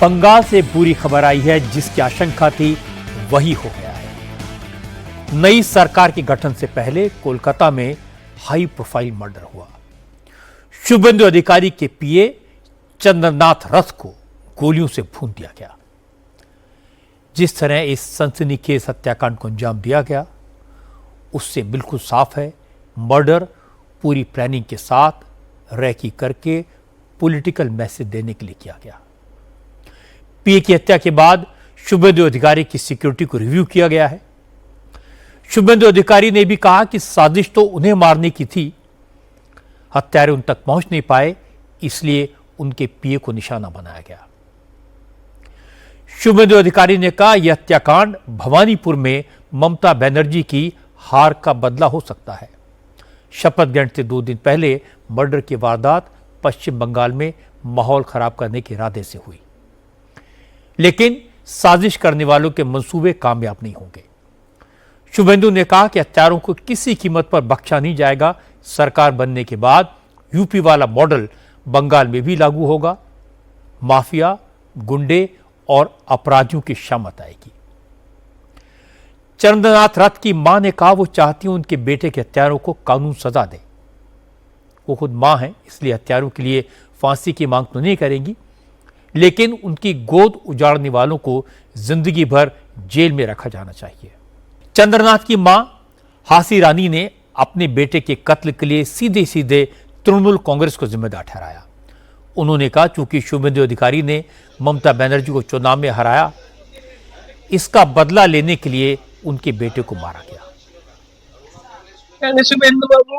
बंगाल से बुरी खबर आई है। जिसकी आशंका थी वही हो गया है। नई सरकार के गठन से पहले कोलकाता में हाई प्रोफाइल मर्डर हुआ। शुभेंदु अधिकारी के पीए चंद्रनाथ रथ को गोलियों से भून दिया गया। जिस तरह इस सनसनीखेज हत्याकांड को अंजाम दिया गया उससे बिल्कुल साफ है मर्डर पूरी प्लानिंग के साथ रैकी करके पॉलिटिकल मैसेज देने के लिए किया गया। पीए की हत्या के बाद शुभेंदु अधिकारी की सिक्योरिटी को रिव्यू किया गया है। शुभेंदु अधिकारी ने भी कहा कि साजिश तो उन्हें मारने की थी, हत्यारे उन तक पहुंच नहीं पाए, इसलिए उनके पीए को निशाना बनाया गया। शुभेंदु अधिकारी ने कहा यह हत्याकांड भवानीपुर में ममता बनर्जी की हार का बदला हो सकता है। शपथ ग्रहण से 2 दिन पहले मर्डर की वारदात पश्चिम बंगाल में माहौल खराब करने के इरादे से हुई, लेकिन साजिश करने वालों के मंसूबे कामयाब नहीं होंगे। शुभेंदु ने कहा कि हत्यारों को किसी कीमत पर बख्शा नहीं जाएगा। सरकार बनने के बाद यूपी वाला मॉडल बंगाल में भी लागू होगा। माफिया, गुंडे और अपराधियों की शामत आएगी। चंद्रनाथ रथ की मां ने कहा वो चाहती है उनके बेटे के हत्यारों को कानून सजा दे। वो खुद मां है, इसलिए हत्यारों के लिए फांसी की मांग तो नहीं करेंगी, लेकिन उनकी गोद उजाड़ने वालों को जिंदगी भर जेल में रखा जाना चाहिए। चंद्रनाथ की मां हासी रानी ने अपने बेटे के कत्ल के लिए सीधे सीधे तृणमूल कांग्रेस को जिम्मेदार ठहराया। उन्होंने कहा चूंकि शुभेंदु अधिकारी ने ममता बनर्जी को चुनाव में हराया, इसका बदला लेने के लिए उनके बेटे को मारा गया। শুভেন্দু বাবু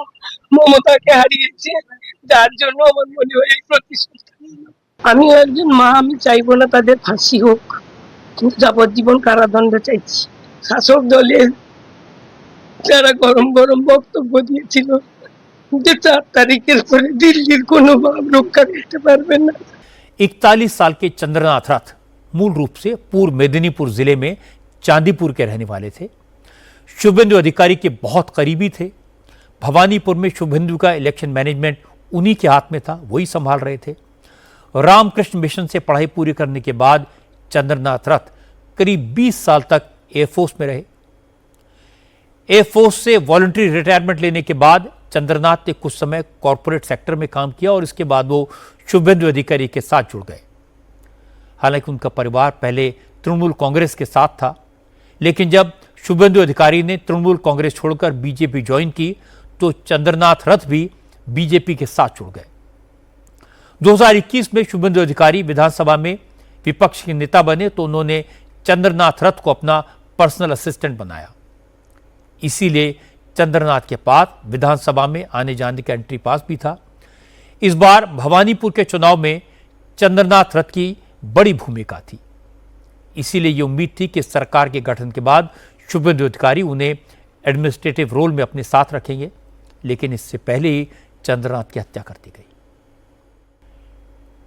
মমতাকে হারিয়েছে, যার জন্য আমার মনে হয় এই প্রতিশোধ। আমি একজন মা, আমি চাইবো না তাদের ফাঁসি হোক, কিন্তু যাবজ্জীবন কারাদণ্ড চাইছি। শাসক দলের যারা গরম গরম বক্তব্য দিয়েছিল যে 4 তারিখের পরে দিল্লির কোনো ভাব রক্ষা করতে পারবে না। 41 साल के चंद्रनाथ रथ मूल रूप से पूर्व मेदिनीपुर जिले में चांदीपुर के रहने वाले थे। शुभेंदु अधिकारी के बहुत करीबी थे। भवानीपुर में शुभेंदु का इलेक्शन मैनेजमेंट उन्हीं के हाथ में था, वही संभाल रहे थे। रामकृष्ण मिशन से पढ़ाई पूरी करने के बाद चंद्रनाथ रथ करीब 20 साल तक एयरफोर्स में रहे। एयरफोर्स से वॉलंटरी रिटायरमेंट लेने के बाद चंद्रनाथ ने कुछ समय कॉरपोरेट सेक्टर में काम किया और इसके बाद वो शुभेंदु अधिकारी के साथ जुड़ गए। हालांकि उनका परिवार पहले तृणमूल कांग्रेस के साथ था, लेकिन जब शुभेंदु अधिकारी ने तृणमूल कांग्रेस छोड़कर बीजेपी ज्वाइन की तो चंद्रनाथ रथ भी बीजेपी के साथ जुड़ गए। 2021 में शुभेंदु अधिकारी विधानसभा में विपक्ष के नेता बने तो उन्होंने चंद्रनाथ रथ को अपना पर्सनल असिस्टेंट बनाया। इसीलिए चंद्रनाथ के पास विधानसभा में आने जाने का एंट्री पास भी था। इस बार भवानीपुर के चुनाव में चंद्रनाथ रथ की बड़ी भूमिका थी, इसीलिए यह उम्मीद थी कि सरकार के गठन के बाद शुभेंदु अधिकारी उन्हें एडमिनिस्ट्रेटिव रोल में अपने साथ रखेंगे, लेकिन इससे पहले ही चंद्रनाथ की हत्या कर दी गई।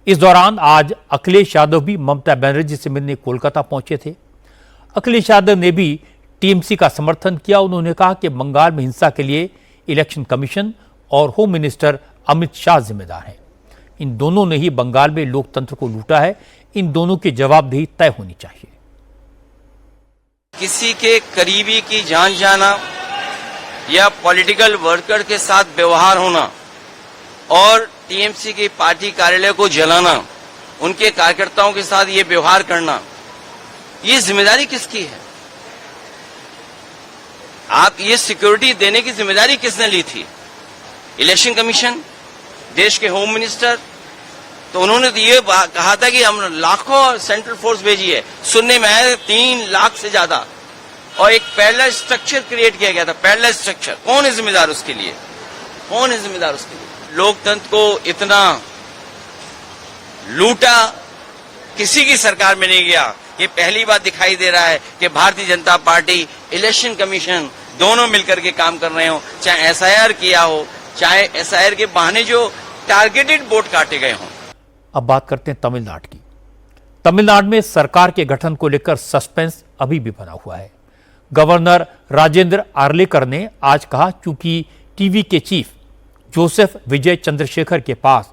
इस दौरान आज अखिलेश यादव भी ममता बनर्जी से मिलने कोलकाता पहुंचे थे। अखिलेश यादव ने भी टीएमसी का समर्थन किया। उन्होंने कहा कि बंगाल में हिंसा के लिए इलेक्शन कमीशन और होम मिनिस्टर अमित शाह जिम्मेदार हैं। इन दोनों ने ही बंगाल में लोकतंत्र को लूटा है। इन दोनों की जवाबदेही तय होनी चाहिए। किसी के करीबी की जान जाना या पॉलिटिकल वर्कर के साथ व्यवहार होना और टीएमसी की पार्टी कार्यालय को जलाना, उनके कार्यकर्ताओं के साथ ये व्यवहार करना, ये जिम्मेदारी किसकी है? आप ये सिक्योरिटी देने की जिम्मेदारी किसने ली थी? इलेक्शन कमीशन, देश के होम मिनिस्टर। तो उन्होंने तो ये कहा था कि हम लाखों सेंट्रल फोर्स भेजी है। सुनने में आया 3 लाख से ज्यादा, और एक पैरेलल स्ट्रक्चर क्रिएट किया गया था। पैरेलल स्ट्रक्चर कौन है जिम्मेदार उसके लिए? कौन है जिम्मेदार उसके लिए? लोकतंत्र को इतना लूटा किसी की सरकार में नहीं गया। ये पहली बार दिखाई दे रहा है कि Bharatiya Janata party, election commission दोनों मिलकर के काम कर रहे हो। चाहे एसआईआर किया हो, चाहे एसआईआर के बहाने जो टारगेटेड वोट काटे गए हों। अब बात करते हैं तमिलनाडु की। तमिलनाडु में सरकार के गठन को लेकर सस्पेंस अभी भी बना हुआ है। गवर्नर राजेंद्र आर्लेकर ने आज कहा चूंकि टीवी के चीफ जोसेफ विजय चंद्रशेखर के पास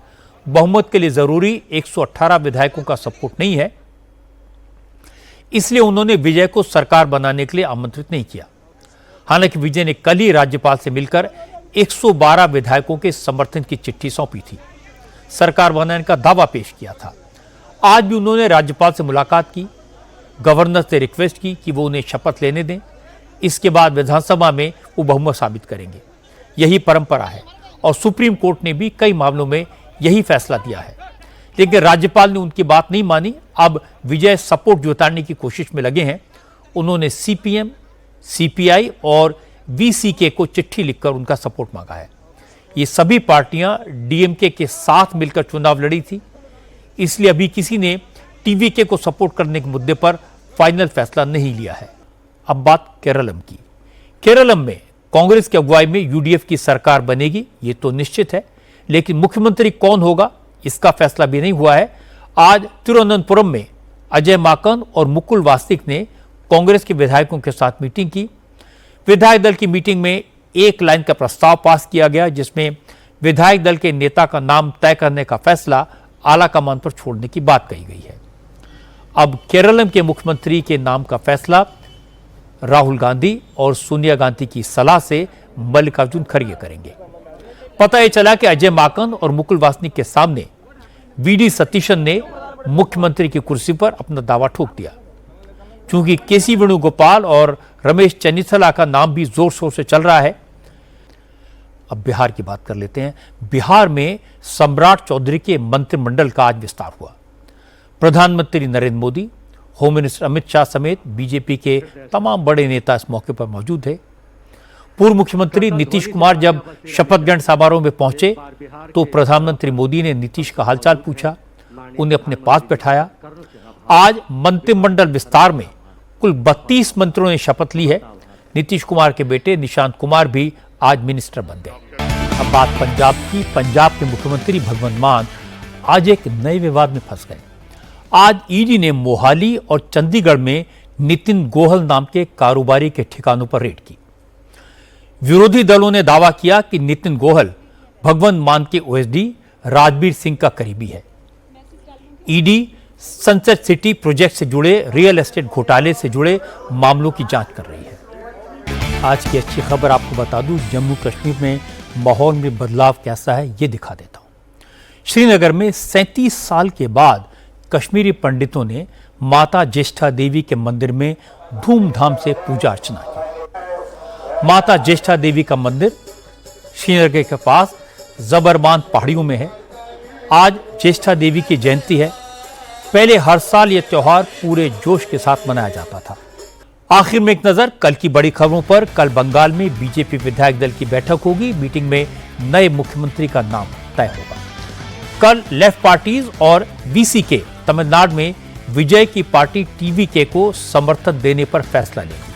बहुमत के लिए जरूरी 118 विधायकों का सपोर्ट नहीं है, इसलिए उन्होंने विजय को सरकार बनाने के लिए आमंत्रित नहीं किया। हालांकि विजय ने कल ही राज्यपाल से मिलकर 112 विधायकों के समर्थन की चिट्ठी सौंपी थी, सरकार बनाने का दावा पेश किया था। आज भी उन्होंने राज्यपाल से मुलाकात की, गवर्नर से रिक्वेस्ट की कि वो उन्हें शपथ लेने दें, इसके बाद विधानसभा में वो बहुमत साबित करेंगे। यही परंपरा है और सुप्रीम कोर्ट ने भी कई मामलों में यही फैसला दिया है, लेकिन राज्यपाल ने उनकी बात नहीं मानी। अब विजय सपोर्ट जुटाने की कोशिश में लगे हैं। उन्होंने सीपीएम, सीपीआई और वीसीके को चिट्ठी लिखकर उनका सपोर्ट मांगा है। ये सभी पार्टियां डीएमके के साथ मिलकर चुनाव लड़ी थी, इसलिए अभी किसी ने टीवीके को सपोर्ट करने के मुद्दे पर फाइनल फैसला नहीं लिया है। अब बात केरलम की। केरलम में कांग्रेस की अगुवाई में यूडीएफ की सरकार बनेगी, ये तो निश्चित है, लेकिन मुख्यमंत्री कौन होगा इसका फैसला भी नहीं हुआ है। आज तिरुवनंतपुरम में अजय माकन और मुकुल वासनिक ने कांग्रेस के विधायकों के साथ मीटिंग की। विधायक दल की मीटिंग में एक लाइन का प्रस्ताव पास किया गया, जिसमें विधायक दल के नेता का नाम तय करने का फैसला आला कमान पर छोड़ने की बात कही गई है। अब केरलम के मुख्यमंत्री के नाम का फैसला राहुल गांधी और सोनिया गांधी की सलाह से मल्लिकार्जुन खड़गे करेंगे। पता यह चला कि अजय माकन और मुकुल वासनिक के सामने वीडी सतीशन ने मुख्यमंत्री की कुर्सी पर अपना दावा ठोक दिया। क्योंकि केसी वेणुगोपाल और रमेश चन्नीथला का नाम भी जोर शोर से चल रहा है। अब बिहार की बात कर लेते हैं। बिहार में सम्राट चौधरी के मंत्रिमंडल का आज विस्तार हुआ। प्रधानमंत्री नरेंद्र मोदी, होम मिनिस्टर अमित शाह समेत बीजेपी के तमाम बड़े नेता इस मौके पर मौजूद थे। पूर्व मुख्यमंत्री नीतीश कुमार जब शपथ ग्रहण समारोह में पहुंचे तो प्रधानमंत्री मोदी ने नीतीश का हालचाल पूछा, उन्हें अपने पास बैठाया। आज मंत्रिमंडल विस्तार में कुल 32 मंत्रियों ने शपथ ली है। नीतीश कुमार के बेटे निशांत कुमार भी आज मिनिस्टर बन गए। अब बात पंजाब की। पंजाब के मुख्यमंत्री भगवंत मान आज एक नए विवाद में फंस गए। आज ईडी ने मोहाली और चंडीगढ़ में नितिन गोयल नाम के कारोबारी के ठिकानों पर रेड की। विरोधी दलों ने दावा किया कि नितिन गोयल भगवंत मान के ओएसडी राजबीर सिंह का करीबी है। ईडी सनसेट सिटी प्रोजेक्ट से जुड़े रियल एस्टेट घोटाले से जुड़े मामलों की जांच कर रही है। आज की अच्छी खबर आपको बता दूं, जम्मू कश्मीर में माहौल में बदलाव कैसा है ये दिखा देता हूं। श्रीनगर में 37 साल के बाद कश्मीरी पंडितों ने माता ज्येष्ठा देवी के मंदिर में धूमधाम से पूजा अर्चना की। माता ज्येष्ठा देवी का मंदिर श्रीनगर के पास जबरबान पहाड़ियों में है। आज ज्येष्ठा देवी की जयंती है। पहले हर साल यह त्योहार पूरे जोश के साथ मनाया जाता था। आखिर में एक नजर कल की बड़ी खबरों पर। कल बंगाल में बीजेपी विधायक दल की बैठक होगी। मीटिंग में नए मुख्यमंत्री का नाम तय होगा। कल लेफ्ट पार्टीज और वीसीके तमिलनाडु में विजय की पार्टी टीवीके को समर्थन देने पर फैसला लेगी।